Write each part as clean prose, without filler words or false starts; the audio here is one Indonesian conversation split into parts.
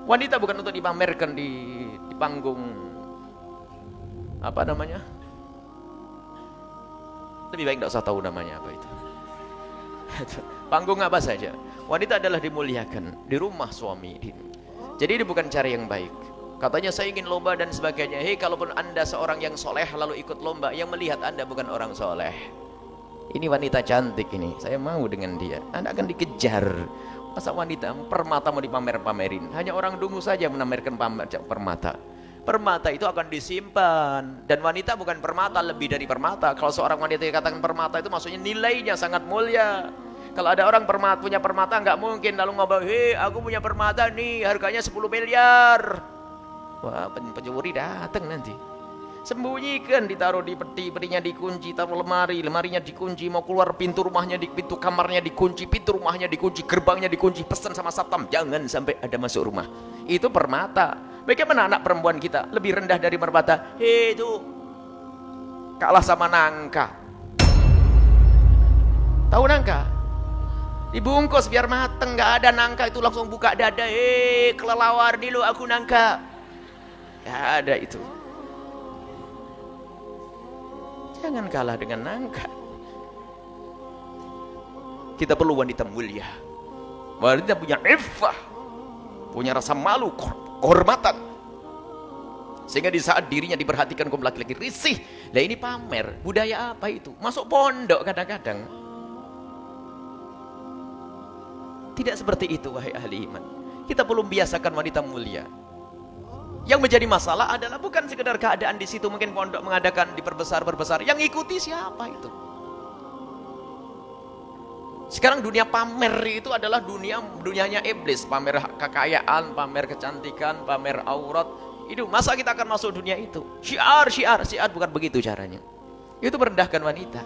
Wanita bukan untuk dipamerkan di panggung apa namanya? Lebih baik tidak usah tahu namanya apa itu. Panggung apa saja. Wanita adalah dimuliakan di rumah suami. Jadi ini bukan cara yang baik. Katanya saya ingin lomba dan sebagainya. Hei, kalaupun anda seorang yang soleh lalu ikut lomba, yang melihat anda bukan orang soleh. Ini wanita cantik ini, saya mau dengan dia. Anda akan dikejar. Masa wanita permata mau dipamer-pamerin? Hanya orang dungu saja menamerkan permata. Permata itu akan disimpan. Dan wanita bukan permata, lebih dari permata. Kalau seorang wanita dikatakan permata itu maksudnya nilainya sangat mulia. Kalau ada orang punya permata, nggak mungkin lalu ngomong, hei aku punya permata nih, harganya 10 miliar. Wah, pencuri datang nanti. Sembunyikan, ditaruh di peti, petinya dikunci, taruh lemari, lemarinya dikunci, mau keluar pintu rumahnya, di pintu kamarnya dikunci, pintu rumahnya dikunci, gerbangnya dikunci, pesan sama satpam, jangan sampai ada masuk rumah. Itu permata. Bagaimana anak perempuan kita lebih rendah dari permata? Hei, itu kalah sama nangka. Tahu nangka? Dibungkus biar mateng, nggak ada nangka itu langsung buka dada. Hei, kelelawar dulu aku nangka. Nggak ada itu. Jangan kalah dengan nangka. Kita perlu wanita mulia. Wanita punya iffah, punya rasa malu, kehormatan. Sehingga di saat dirinya diperhatikan kaum laki-laki risih. Nah ini pamer, budaya apa itu? Masuk pondok kadang-kadang. Tidak seperti itu wahai ahli iman. Kita perlu membiasakan wanita mulia. Yang menjadi masalah adalah bukan sekedar keadaan di situ, mungkin pondok mengadakan diperbesar-perbesar. Yang ikuti siapa itu? Sekarang dunia pamer itu adalah dunianya iblis, pamer kekayaan, pamer kecantikan, pamer aurat. Itu masa kita akan masuk dunia itu? Syiar bukan begitu caranya. Itu merendahkan wanita.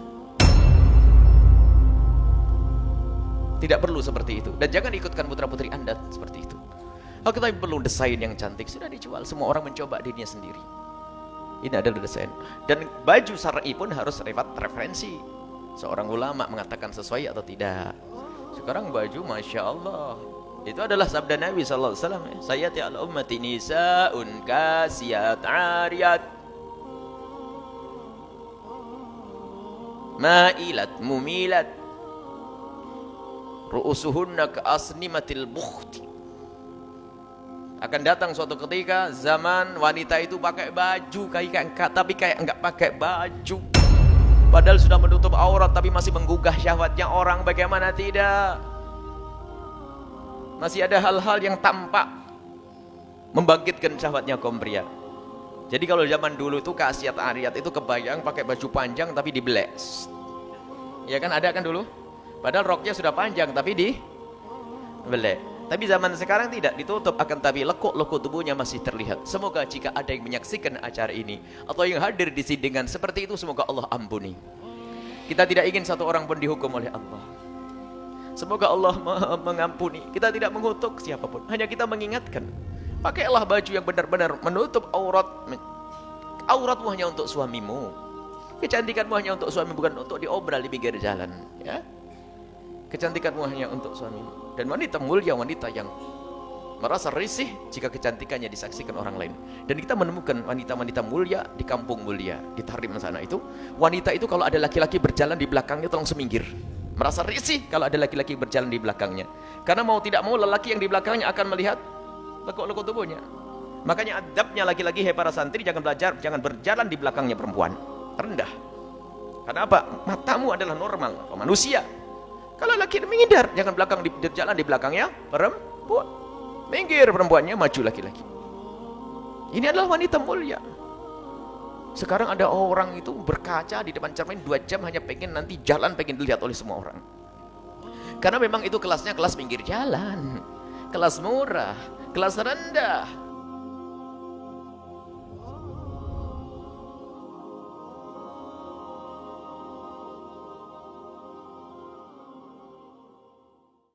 Tidak perlu seperti itu. Dan jangan ikutkan putra-putri Anda seperti itu. Kalau kita perlu desain yang cantik, sudah dijual. Semua orang mencoba dirinya sendiri. Ini adalah desain. Dan baju syar'i pun harus lewat referensi. Seorang ulama mengatakan sesuai atau tidak. Sekarang baju Masya Allah, itu adalah sabda Nabi SAW. Sayati al ummati nisa'un kasiyat ariyat ma'ilat mumilat ru'usuhunna ka'asnimatil bukhti. Akan datang suatu ketika zaman wanita itu pakai baju tapi kayak enggak pakai baju. Padahal sudah menutup aurat tapi masih menggugah syahwatnya orang. Bagaimana tidak? Masih ada hal-hal yang tampak membangkitkan syahwatnya kaum pria. Jadi kalau zaman dulu itu kasiat ariyat itu kebayang pakai baju panjang tapi dibelek. Ya kan ada kan dulu? Padahal roknya sudah panjang tapi dibelek. Tapi zaman sekarang tidak, ditutup, akan tapi lekuk-lekuk tubuhnya masih terlihat. Semoga jika ada yang menyaksikan acara ini atau yang hadir di sini dengan seperti itu, semoga Allah ampuni. Kita tidak ingin satu orang pun dihukum oleh Allah. Semoga Allah mengampuni. Kita tidak mengutuk siapapun, hanya kita mengingatkan. Pakailah baju yang benar-benar menutup aurat. Auratmu hanya untuk suamimu. Kecantikanmu hanya untuk suami, bukan untuk diobral di pinggir jalan, ya. Kecantikanmu hanya untuk suamimu. Dan wanita mulia, wanita yang merasa risih jika kecantikannya disaksikan orang lain. Dan kita menemukan wanita-wanita mulia di kampung mulia, di Tarim sana itu. Wanita itu kalau ada laki-laki berjalan di belakangnya itu langsung minggir. Merasa risih kalau ada laki-laki berjalan di belakangnya. Karena mau tidak mau lelaki yang di belakangnya akan melihat lekuk-lekuk tubuhnya. Makanya adabnya laki-laki, hai para santri, jangan berjalan di belakangnya perempuan. Rendah. Karena apa? Matamu adalah normal, manusia. Kalau laki menghindar, jangan berjalan di belakangnya perempuan. Minggir perempuannya, maju laki-laki. Ini adalah wanita mulia. Sekarang ada orang itu berkaca di depan cermin 2 jam hanya pengen nanti jalan, pengen dilihat oleh semua orang. Karena memang itu kelasnya kelas pinggir jalan, kelas murah, kelas rendah.